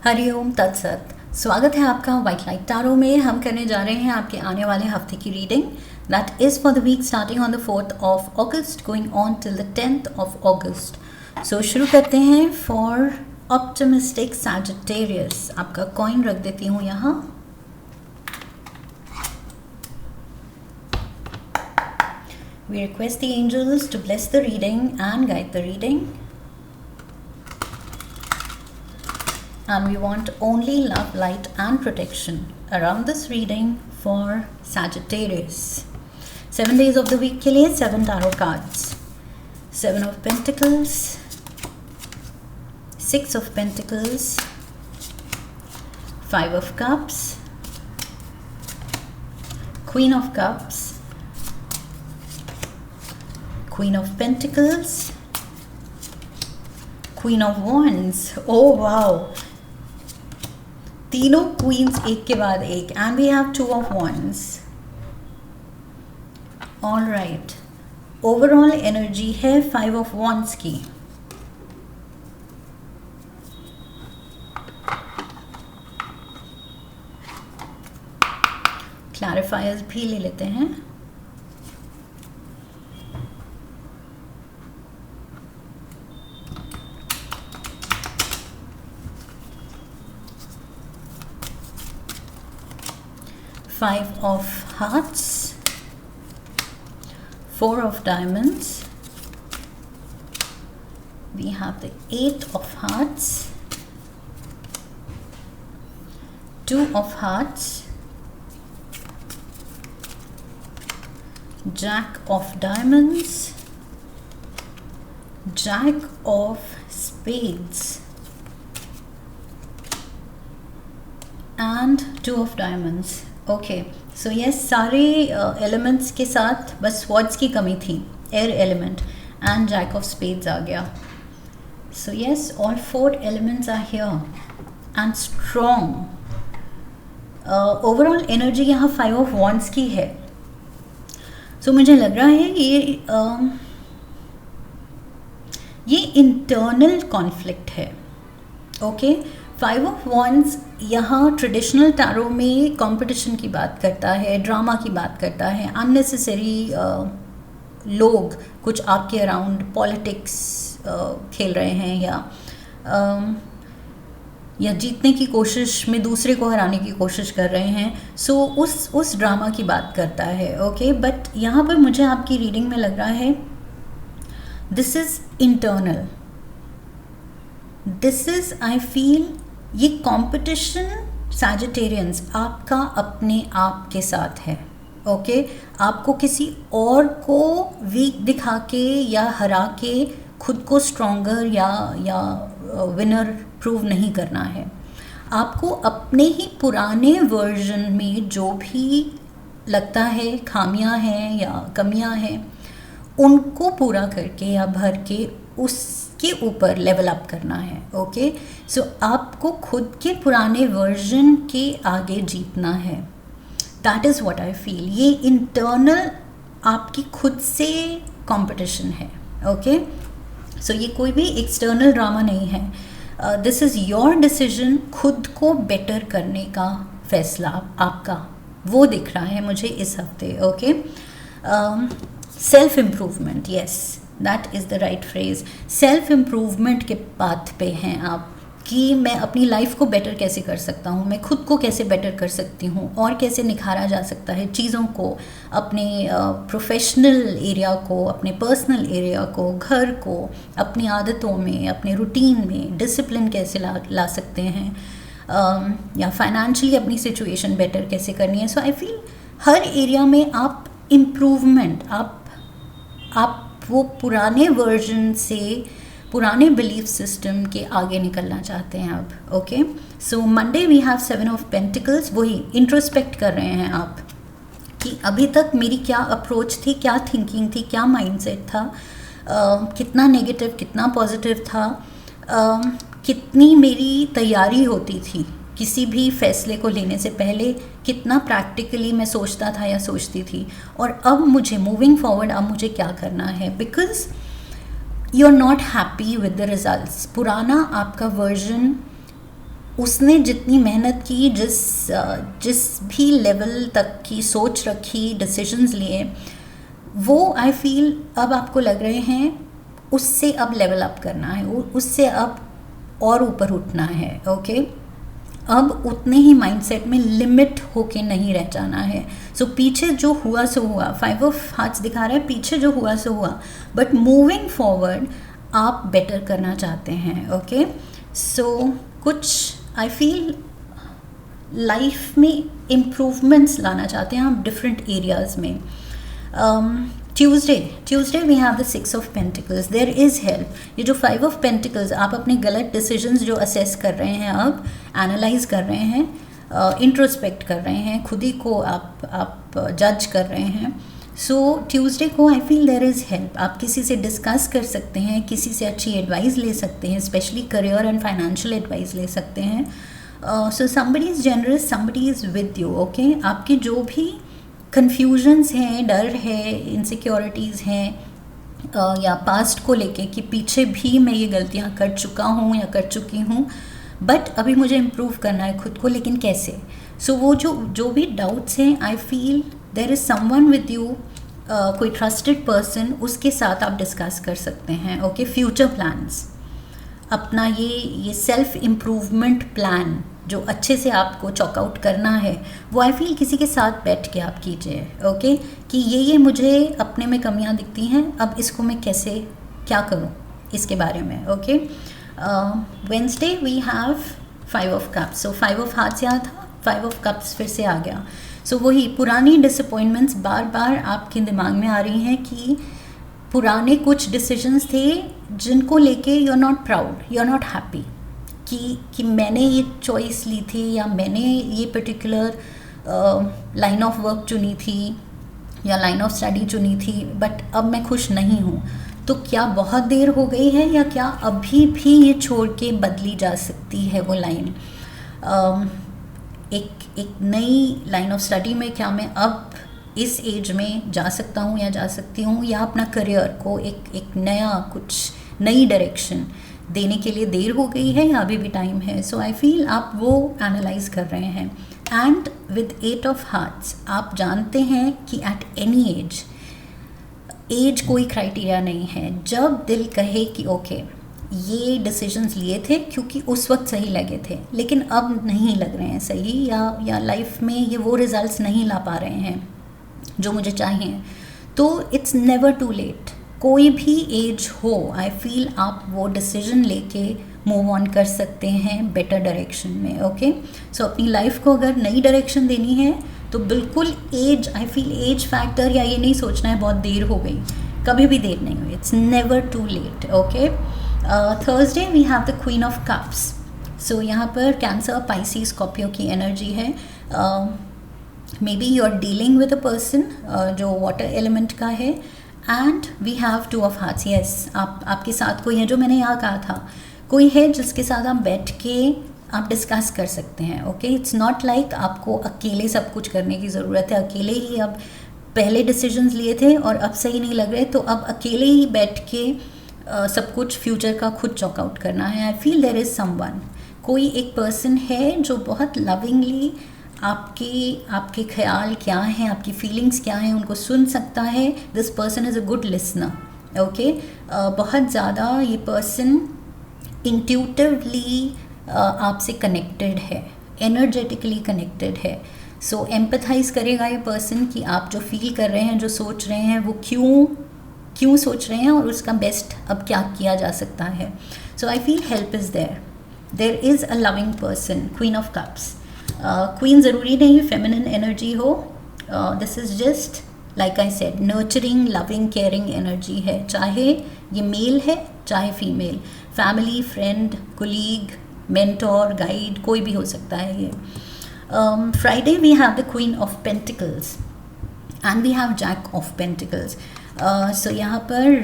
हरिओम तत्सत। स्वागत है आपका व्हाइट लाइट टैरो में। हम करने जा रहे हैं आपके आने वाले हफ्ते की reading that is for the week starting on the 4th of August going on till the 10th of August। So शुरू करते हैं फॉर ऑप्टिमिस्टिक सैजिटेरियस। आपका कॉइन रख देती हूँ यहाँ। We request the angels to bless the reading and guide the reading. And we want only love, light and protection around this reading for Sagittarius. 7 days of the week के लिए 7 tarot cards. 7 of Pentacles, 6 of Pentacles, 5 of Cups, Queen of Cups, Queen of Pentacles, Queen of Wands. Oh wow! तीनों queens एक के बाद एक and we have 2 of Wands. All right, overall energy है 5 of Wands की. क्लैरिफायर्स भी ले लेते हैं. Five of Hearts, 4 of Diamonds, we have the 8 of Hearts, 2 of Hearts, Jack of Diamonds, Jack of Spades and 2 of Diamonds. Okay, सो ये सारे elements के साथ बस स्वॉर्ड्स की कमी थी. Air element and jack of spades आ गया. So yes, all 4 elements are here and strong. Overall energy यहाँ 5 of Wands की है. सो मुझे लग रहा है ये इंटरनल कॉन्फ्लिक्ट है. ओके, 5 of Wands यहाँ ट्रेडिशनल टैरो में कंपटीशन की बात करता है, ड्रामा की बात करता है, अननेसेसरी लोग कुछ आपके अराउंड पॉलिटिक्स खेल रहे हैं या जीतने की कोशिश में दूसरे को हराने की कोशिश कर रहे हैं. सो उस ड्रामा की बात करता है. ओके, बट यहाँ पर मुझे आपकी रीडिंग में लग रहा है this is internal. This is I feel ये कंपटीशन सैजिटेरियंस आपका अपने आप के साथ है. ओके, आपको किसी और को वीक दिखा के या हरा के खुद को स्ट्रॉन्गर या विनर प्रूव नहीं करना है. आपको अपने ही पुराने वर्जन में जो भी लगता है खामियां हैं या कमियां हैं उनको पूरा करके या भर के उसके ऊपर लेवल अप करना है. ओके, सो आपको खुद के पुराने वर्जन के आगे जीतना है. That is what I feel. ये इंटरनल आपकी खुद से कंपटीशन है. ओके, सो ये कोई भी एक्सटर्नल ड्रामा नहीं है. This is your decision. खुद को बेटर करने का फैसला आपका वो दिख रहा है मुझे इस हफ्ते. Okay, self improvement, yes that is the right phrase. Self improvement के पाथ पे हैं आप कि मैं अपनी लाइफ को बेटर कैसे कर सकता हूँ, मैं खुद को कैसे बेटर कर सकती हूँ और कैसे निखारा जा सकता है चीज़ों को, अपने प्रोफेशनल एरिया को, अपने पर्सनल एरिया को, घर को, अपनी आदतों में, अपने रूटीन में डिसिप्लिन कैसे ला सकते हैं, या फाइनेंशियली अपनी सिचुएशन बेटर कैसे करनी है. So I feel her area में आप इम्प्रूवमेंट, आप वो पुराने वर्जन से, पुराने बिलीफ सिस्टम के आगे निकलना चाहते हैं अब. Okay, so Monday we have 7 of Pentacles. वही इंट्रोस्पेक्ट कर रहे हैं आप कि अभी तक मेरी क्या अप्रोच थी, क्या थिंकिंग थी, क्या माइंडसेट था, कितना नेगेटिव कितना पॉजिटिव था, कितनी मेरी तैयारी होती थी किसी भी फैसले को लेने से पहले, कितना प्रैक्टिकली मैं सोचता था या सोचती थी, और अब मुझे मूविंग फॉरवर्ड अब मुझे क्या करना है. Because you are not happy with the results. पुराना आपका वर्जन उसने जितनी मेहनत की, जिस भी लेवल तक की सोच रखी, डिसीजंस लिए, वो आई फील अब आपको लग रहे हैं उससे अब लेवल अप करना है, उससे अब और ऊपर उठना है। ओके, अब उतने ही माइंडसेट में लिमिट होके नहीं रह जाना है। सो पीछे जो हुआ सो हुआ, 5 ऑफ हार्ट्स दिखा रहा है पीछे जो हुआ सो हुआ, बट मूविंग फॉरवर्ड आप बेटर करना चाहते हैं। ओके, सो कुछ आई फील लाइफ में इम्प्रूवमेंट्स लाना चाहते हैं आप डिफरेंट एरियाज़ में। Tuesday we have the 6 of pentacles, there is help. ये जो 5 ऑफ पेंटिकल्स, आप अपने गलत डिसीजंस जो असेस कर रहे हैं, अब एनालाइज कर रहे हैं, इंट्रोस्पेक्ट कर रहे हैं, खुद ही को आप जज कर रहे हैं। सो ट्यूसडे को I feel there is help. आप किसी से डिस्कस कर सकते हैं, किसी से अच्छी एडवाइस ले सकते हैं, specially career and financial advice ले सकते हैं। So somebody is generous, somebody is with you. Okay, आपकी जो भी कन्फ्यूजन्स हैं, डर है, इनसिक्योरिटीज़ हैं या पास्ट को लेके कि पीछे भी मैं ये गलतियाँ कर चुका हूँ या कर चुकी हूँ, बट अभी मुझे इम्प्रूव करना है खुद को, लेकिन कैसे। सो वो जो भी डाउट्स हैं, I feel there is someone with you, कोई ट्रस्टेड पर्सन, उसके साथ आप डिस्कस कर सकते हैं। ओके, फ्यूचर प्लान्स, अपना ये सेल्फ इम्प्रूवमेंट प्लान जो अच्छे से आपको चॉकआउट करना है, वो आई फील किसी के साथ बैठ के आप कीजिए। ओके, कि ये मुझे अपने में कमियां दिखती हैं, अब इसको मैं कैसे क्या करूं, इसके बारे में। Okay, Wednesday we have 5 of cups. So 5 of hearts यहाँ था, 5 ऑफ कप्स फिर से आ गया। सो वही पुरानी डिसअपॉइंटमेंट्स बार बार आपके दिमाग में आ रही हैं कि पुराने कुछ डिसीजंस थे जिनको लेके you are not proud, you are not happy कि मैंने ये चॉइस ली थी या मैंने ये पर्टिकुलर लाइन ऑफ वर्क चुनी थी या लाइन ऑफ स्टडी चुनी थी, बट अब मैं खुश नहीं हूँ। तो क्या बहुत देर हो गई है या क्या अभी भी ये छोड़ के बदली जा सकती है वो लाइन? एक नई लाइन ऑफ स्टडी में क्या मैं अब इस एज में जा सकता हूँ या जा सकती हूँ, या अपना करियर को एक नया कुछ नई डायरेक्शन देने के लिए देर हो गई है या अभी भी टाइम है? सो आई फील आप वो एनालाइज कर रहे हैं। एंड विद 8 ऑफ हार्ट्स, आप जानते हैं कि एट एनी एज कोई क्राइटेरिया नहीं है। जब दिल कहे कि ओके ये डिसीजंस लिए थे क्योंकि उस वक्त सही लगे थे, लेकिन अब नहीं लग रहे हैं सही, या लाइफ में ये वो रिजल्ट्स नहीं ला पा रहे हैं जो मुझे चाहिए, तो इट्स नेवर टू लेट। कोई भी एज हो, आई फील आप वो डिसीजन लेके मूव ऑन कर सकते हैं बेटर डायरेक्शन में। ओके, सो अपनी लाइफ को अगर नई डायरेक्शन देनी है तो बिल्कुल age, I feel age factor या ये नहीं सोचना है बहुत देर हो गई, कभी भी देर नहीं हुई, it's never too late. Okay, Thursday we have the queen of cups. So यहाँ पर कैंसर, पाइसिस, स्कॉर्पियो की एनर्जी है। Maybe you are dealing with a person जो वाटर एलिमेंट का है। And we have 2 of hearts. Yes, आपके साथ कोई है, जो मैंने यहाँ कहा था, कोई है जिसके साथ आप बैठ के आप डिस्कस कर सकते हैं। ओके, इट्स नॉट लाइक आपको अकेले सब कुछ करने की ज़रूरत है, अकेले ही अब पहले डिसीजंस लिए थे और अब सही नहीं लग रहे तो अब अकेले ही बैठ के सब कुछ फ्यूचर का खुद चॉकआउट करना है। I feel there is someone, कोई एक पर्सन है जो बहुत लविंगली आपके ख्याल क्या हैं, आपकी फीलिंग्स क्या हैं, उनको सुन सकता है। This person is a good listener. Okay, बहुत ज़्यादा ये पर्सन इंट्यूटिवली आपसे कनेक्टेड है, एनर्जेटिकली कनेक्टेड है। सो एम्पथाइज करेगा ये पर्सन कि आप जो फील कर रहे हैं, जो सोच रहे हैं, वो क्यों सोच रहे हैं और उसका बेस्ट अब क्या किया जा सकता है। So I feel help is there is a loving person. Queen of cups, queen ज़रूरी नहीं फेमिनिन एनर्जी हो, this is just like I said nurturing, loving, caring energy है, चाहे ये मेल है चाहे female, family, friend, colleague, mentor, guide, कोई भी हो सकता है ये। Friday we have the queen of pentacles and we have jack of pentacles. So यहाँ पर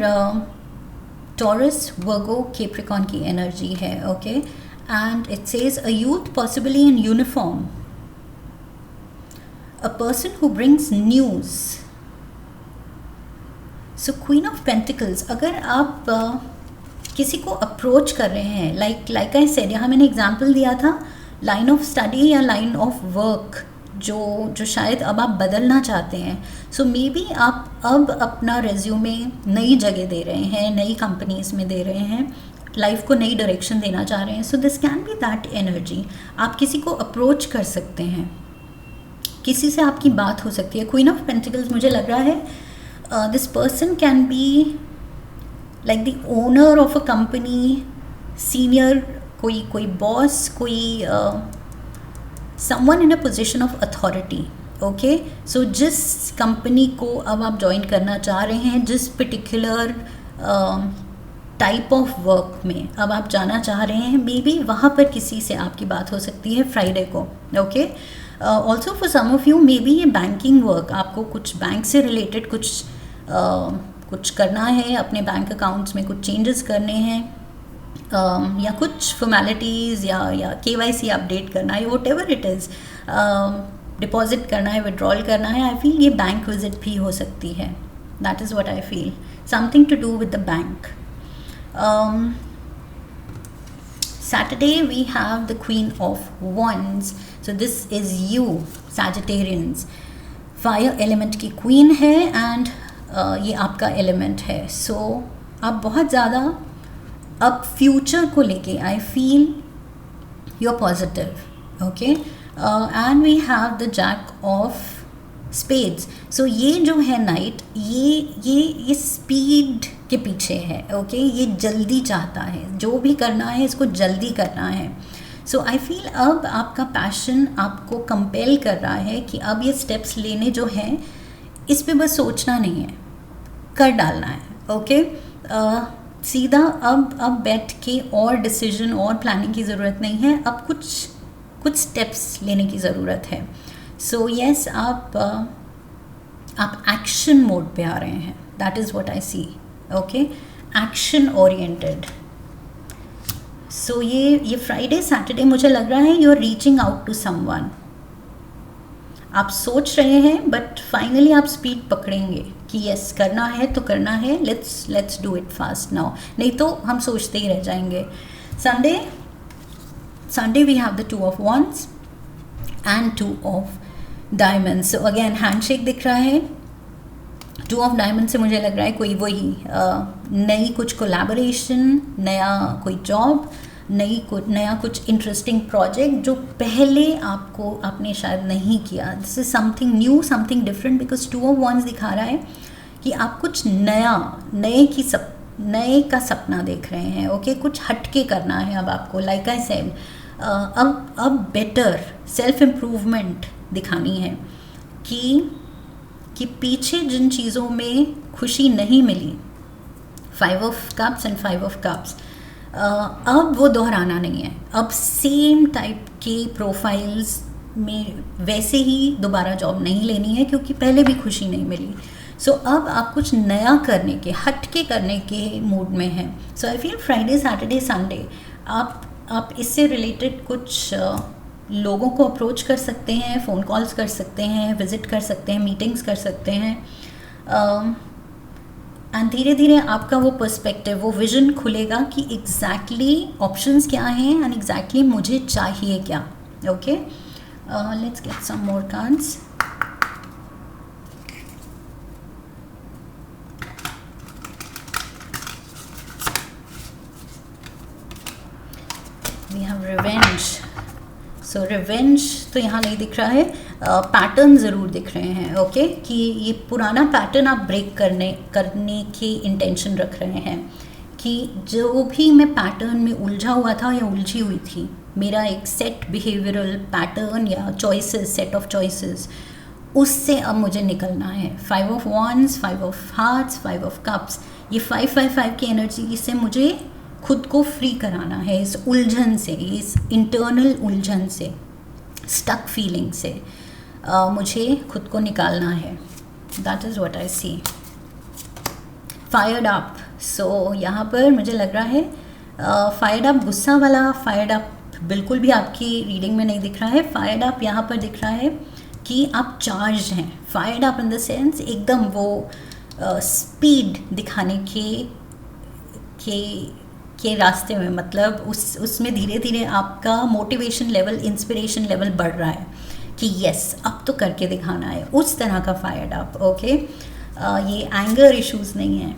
टॉरस, वर्गो, कैप्रिकॉर्न की एनर्जी है। Okay, and it says a youth possibly in uniform, a person who brings news. So queen of pentacles, अगर आप किसी को approach कर रहे हैं, लाइक आई सेड, यहाँ मैंने एग्जाम्पल दिया था लाइन ऑफ स्टडी या लाइन ऑफ वर्क जो जो शायद अब आप बदलना चाहते हैं. सो मे बी आप अब अपना रेज्यूमे नई जगह दे रहे हैं, नई कंपनीज़ में दे रहे हैं, लाइफ को नई डायरेक्शन देना चाह रहे हैं. So this can be that energy. आप किसी को अप्रोच कर सकते हैं, किसी से आपकी बात हो सकती है. क्वीन ऑफ पेंटिकल्स मुझे लग रहा है this person can be like the owner of a company, senior, कोई बॉस, कोई someone in a position of authority. Okay, so जिस कंपनी को अब आप ज्वाइन करना चाह रहे हैं, जिस पर्टिकुलर टाइप ऑफ वर्क में अब आप जाना चाह रहे हैं, मे बी वहाँ पर किसी से आपकी बात हो सकती है फ्राइडे को. Okay, also for some of you may be ये बैंकिंग वर्क, आपको कुछ बैंक से रिलेटेड कुछ करना है, अपने बैंक अकाउंट्स में कुछ चेंजेस करने हैं, या कुछ फॉर्मेलिटीज़ या KYC अपडेट करना है, whatever it is, deposit करना है, विड्रॉल करना है. आई फील ये बैंक विजिट भी हो सकती है. That is what I feel, something to do with the bank. Saturday we have the Queen of Wands. So this is you, Sagittarians. Fire element की queen है and ये आपका element है. So आप बहुत ज़्यादा अब फ्यूचर को लेके I feel you are positive. Okay, and we have the jack of spades. So ये जो है नाइट, ये स्पीड के पीछे है. ओके, ये जल्दी चाहता है, जो भी करना है इसको जल्दी करना है. सो आई फील अब आपका पैशन आपको कंपेल कर रहा है कि अब ये स्टेप्स लेने जो हैं इस पे बस सोचना नहीं है, कर डालना है. ओके, सीधा अब बैठ के और डिसीजन और प्लानिंग की ज़रूरत नहीं है, अब कुछ स्टेप्स लेने की ज़रूरत है. सो यस, आप एक्शन मोड पे आ रहे हैं. That is what I see. Okay, action oriented. So ये फ्राइडे सैटरडे मुझे लग रहा है you are reaching out to someone. आप सोच रहे हैं बट फाइनली आप स्पीड पकड़ेंगे कि यस करना है तो करना है, let's do it fast now, नहीं तो हम सोचते ही रह जाएंगे. Sunday we have the 2 of Wands and 2 of Diamonds. So again handshake दिख रहा है. 2 of Diamonds से मुझे लग रहा है कोई वही नई कुछ कोलैबोरेशन, नया कोई जॉब, नया कुछ इंटरेस्टिंग प्रोजेक्ट जो पहले आपने शायद नहीं किया. This is something new, something different, because 2 of Wands दिखा रहा है कि आप कुछ नए का सपना देख रहे हैं. ओके, कुछ हटके करना है अब आपको. लाइक आई सेड, अब बेटर सेल्फ इम्प्रूवमेंट दिखानी है कि पीछे जिन चीज़ों में खुशी नहीं मिली, 5 of Cups and 5 of Cups, अब वो दोहराना नहीं है. अब सेम टाइप के प्रोफाइल्स में वैसे ही दोबारा जॉब नहीं लेनी है क्योंकि पहले भी खुशी नहीं मिली. सो अब आप कुछ नया करने के, हटके करने के मूड में हैं. So I feel Friday Saturday Sunday आप इससे रिलेटेड कुछ लोगों को अप्रोच कर सकते हैं, फ़ोन कॉल्स कर सकते हैं, विज़िट कर सकते हैं, मीटिंग्स कर सकते हैं. एंड धीरे धीरे आपका वो पर्सपेक्टिव, वो विजन खुलेगा कि एग्जैक्टली ऑप्शंस क्या हैं एंड एग्जैक्टली मुझे चाहिए क्या. Okay, let's get some more cards. We have revenge. So revenge तो यहाँ नहीं दिख रहा है, पैटर्न ज़रूर दिख रहे हैं. ओके, कि ये पुराना पैटर्न आप ब्रेक करने की इंटेंशन रख रहे हैं कि जो भी मैं पैटर्न में उलझा हुआ था या उलझी हुई थी, मेरा एक सेट बिहेवियरल पैटर्न या चॉइसेस, सेट ऑफ चॉइसेस, उससे अब मुझे निकलना है. 5 of Wands, 5 of Hearts, 5 of Cups, ये 5-5-5 की एनर्जी से मुझे खुद को फ्री कराना है इस उलझन से, इस इंटरनल उलझन से, स्टक फीलिंग से मुझे खुद को निकालना है. That is what I see. Fired up. So यहाँ पर मुझे लग रहा है फायर्ड अप, गुस्सा वाला फायर्ड अप बिल्कुल भी आपकी रीडिंग में नहीं दिख रहा है. फायर्ड अप यहाँ पर दिख रहा है कि आप चार्ज हैं. Fired up in the sense एकदम वो स्पीड दिखाने के के रास्ते में, मतलब उसमें धीरे धीरे आपका मोटिवेशन लेवल, इंस्पिरेशन लेवल बढ़ रहा है कि यस अब तो करके दिखाना है, उस तरह का फायर्ड अप। ओके, ये एंगर इश्यूज नहीं है।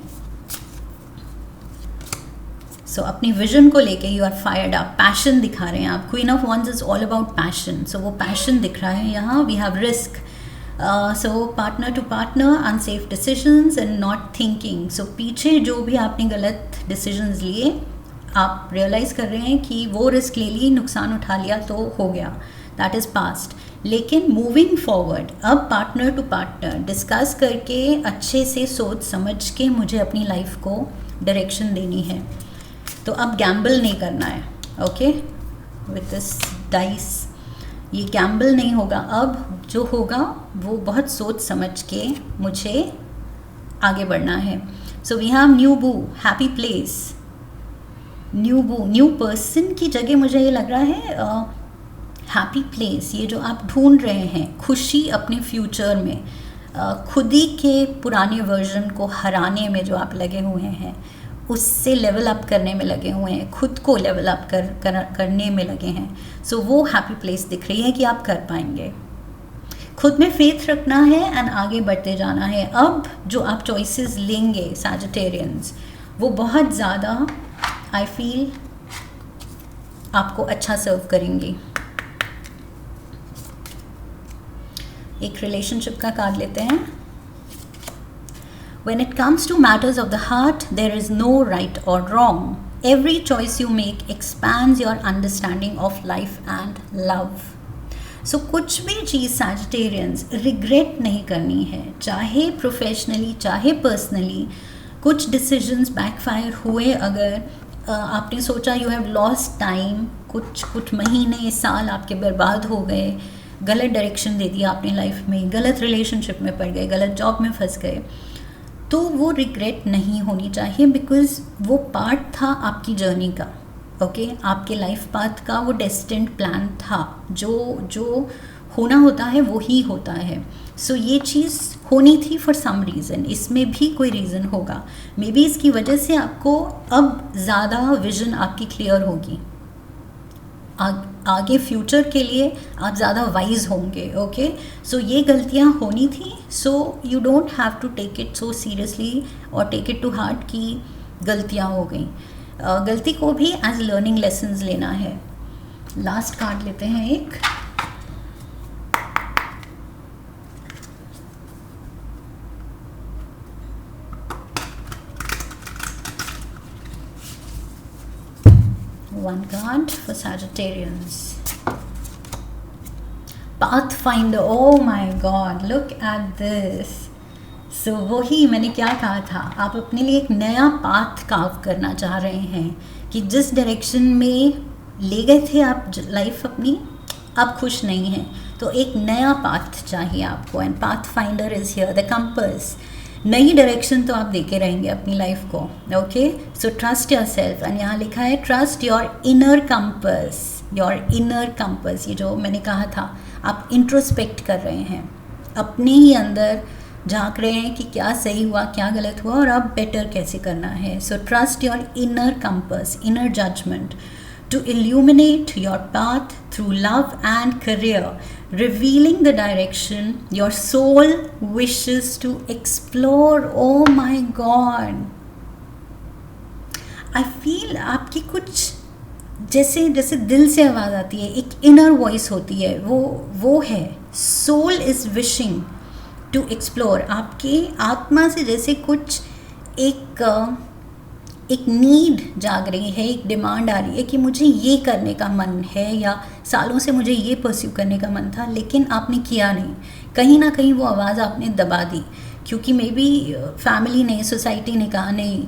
सो अपनी विजन को लेके you are fired up, passion दिखा रहे हैं आप। Queen of wands is all about passion, so वो पैशन दिख रहा है यहाँ। We have risk, so partner to partner, unsafe decisions and not thinking. So पीछे जो भी आपने गलत डिसीजंस लिए, आप रियलाइज़ कर रहे हैं कि वो रिस्क ले ली, नुकसान उठा लिया तो हो गया, दैट इज़ पास्ट। लेकिन मूविंग फॉरवर्ड, अब पार्टनर टू पार्टनर डिस्कस करके अच्छे से सोच समझ के मुझे अपनी लाइफ को डायरेक्शन देनी है। तो अब गैम्बल नहीं करना है। ओके, विथ दिस डाइस ये गैम्बल नहीं होगा। अब जो होगा वो बहुत सोच समझ के मुझे आगे बढ़ना है। सो वी हैव न्यू बू, हैप्पी प्लेस, न्यू बू, न्यू पर्सन की जगह मुझे ये लग रहा है हैप्पी प्लेस। ये जो आप ढूंढ रहे हैं खुशी अपने फ्यूचर में, खुद ही के पुराने वर्जन को हराने में जो आप लगे हुए हैं, उससे लेवल अप करने में लगे हुए हैं, खुद को लेवल अप करने में लगे हैं। सो वो हैप्पी प्लेस दिख रही है कि आप कर पाएंगे। खुद में फेथ रखना है एंड आगे बढ़ते जाना है। अब जो आप चॉइसेस लेंगे सैजिटेरियंस, वो बहुत ज़्यादा आई फील आपको अच्छा सर्व करेंगी। एक रिलेशनशिप का कार्ड लेते हैं। When it comes to matters of the heart, there is no right or wrong. Every choice you make expands your understanding of life and love. So कुछ भी चीज़ सैजिटेरियंस रिग्रेट नहीं करनी है, चाहे प्रोफेशनली चाहे पर्सनली। कुछ डिसीजंस बैकफायर हुए, अगर आपने सोचा यू हैव लॉस्ट टाइम, कुछ महीने साल आपके बर्बाद हो गए, गलत डायरेक्शन दे दिया आपने लाइफ में, गलत रिलेशनशिप में पड़ गए, गलत जॉब में फंस गए, तो वो रिग्रेट नहीं होनी चाहिए, बिकॉज़ वो पार्ट था आपकी जर्नी का। ओके, आपके लाइफ पाथ का वो डेस्टिन्ड प्लान था। जो होना होता है वो ही होता है। सो ये चीज़ होनी थी फॉर सम रीज़न, इसमें भी कोई रीज़न होगा। मे बी इसकी वजह से आपको अब ज़्यादा विजन आपकी क्लियर होगी, आगे फ्यूचर के लिए आप ज़्यादा वाइज होंगे। ओके, सो ये गलतियाँ होनी थी। So you don't have to take it so seriously और टेक इट टू हार्ट कि गलतियाँ हो गई। गलती को भी एज लर्निंग लेसन्स लेना है। लास्ट कार्ड लेते हैं एक। One card for Sagittarians. Pathfinder. Oh my God, look at this. So वही मैंने क्या कहा था, आप अपने लिए एक नया पाथ कार्व करना चाह रहे हैं कि जिस डायरेक्शन में ले गए थे आप लाइफ अपनी, आप खुश नहीं हैं, तो एक नया पाथ चाहिए आपको। And pathfinder is here, the compass. नई डायरेक्शन तो आप देके रहेंगे अपनी लाइफ को। Okay, so trust your self. And यहाँ लिखा है trust your inner compass, your inner compass. ये जो मैंने कहा था, आप इंट्रोस्पेक्ट कर रहे हैं, अपने ही अंदर झांक रहे हैं कि क्या सही हुआ, क्या गलत हुआ और अब बेटर कैसे करना है। So trust your inner compass, inner judgement to illuminate your path through love and career, revealing the direction your soul wishes to explore. Oh my God, I feel आपकी कुछ जैसे दिल से आवाज़ आती है, एक इनर वॉइस होती है, वो है soul is wishing to explore। आपके आत्मा से जैसे कुछ एक नीड जाग रही है, एक डिमांड आ रही है कि मुझे ये करने का मन है, या सालों से मुझे ये परस्यू करने का मन था लेकिन आपने किया नहीं। कहीं ना कहीं वो आवाज़ आपने दबा दी, क्योंकि मे बी फैमिली ने, सोसाइटी ने कहा नहीं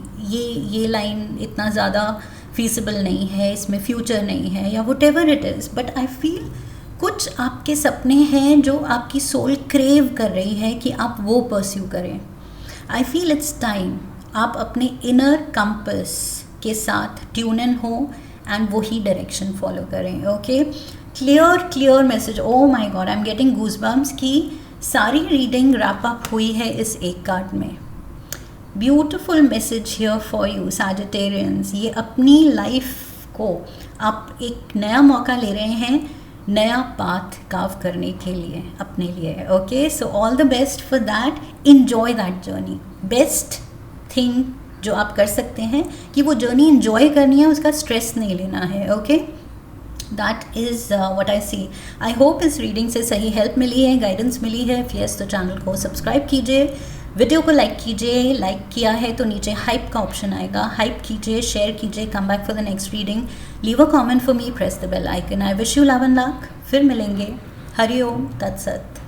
ये लाइन इतना ज़्यादा फीसिबल नहीं है, इसमें फ्यूचर नहीं है, या what ever it is. But I feel कुछ आपके सपने हैं जो आपकी सोल क्रेव कर रही है कि आप वो परस्यू करें। आई फील इट्स टाइम आप अपने इनर कंपास के साथ ट्यून इन हो एंड वही डायरेक्शन फॉलो करें। Okay, clear message. Oh my God, I am getting goosebumps कि सारी रीडिंग रैप अप हुई है इस एक कार्ड में। Beautiful message here for you Sagittarians. ये अपनी लाइफ को आप एक नया मौका ले रहे हैं, नया पाथ कार्व करने के लिए अपने लिए। Okay, so all the best for that, enjoy that journey. Best thing जो आप कर सकते हैं कि वो जर्नी इन्जॉय करनी है, उसका स्ट्रेस नहीं लेना है। Okay, that is what I see. I hope इस रीडिंग से सही हेल्प मिली है, गाइडेंस मिली है। यस, तो चैनल को सब्सक्राइब कीजिए, वीडियो को लाइक कीजिए। लाइक किया है तो नीचे हाइप का ऑप्शन आएगा, हाइप कीजिए, शेयर कीजिए। Come back for the next reading, leave a comment for me, press the bell icon. I wish you love and luck. फिर मिलेंगे। हरि ओम तत्सत।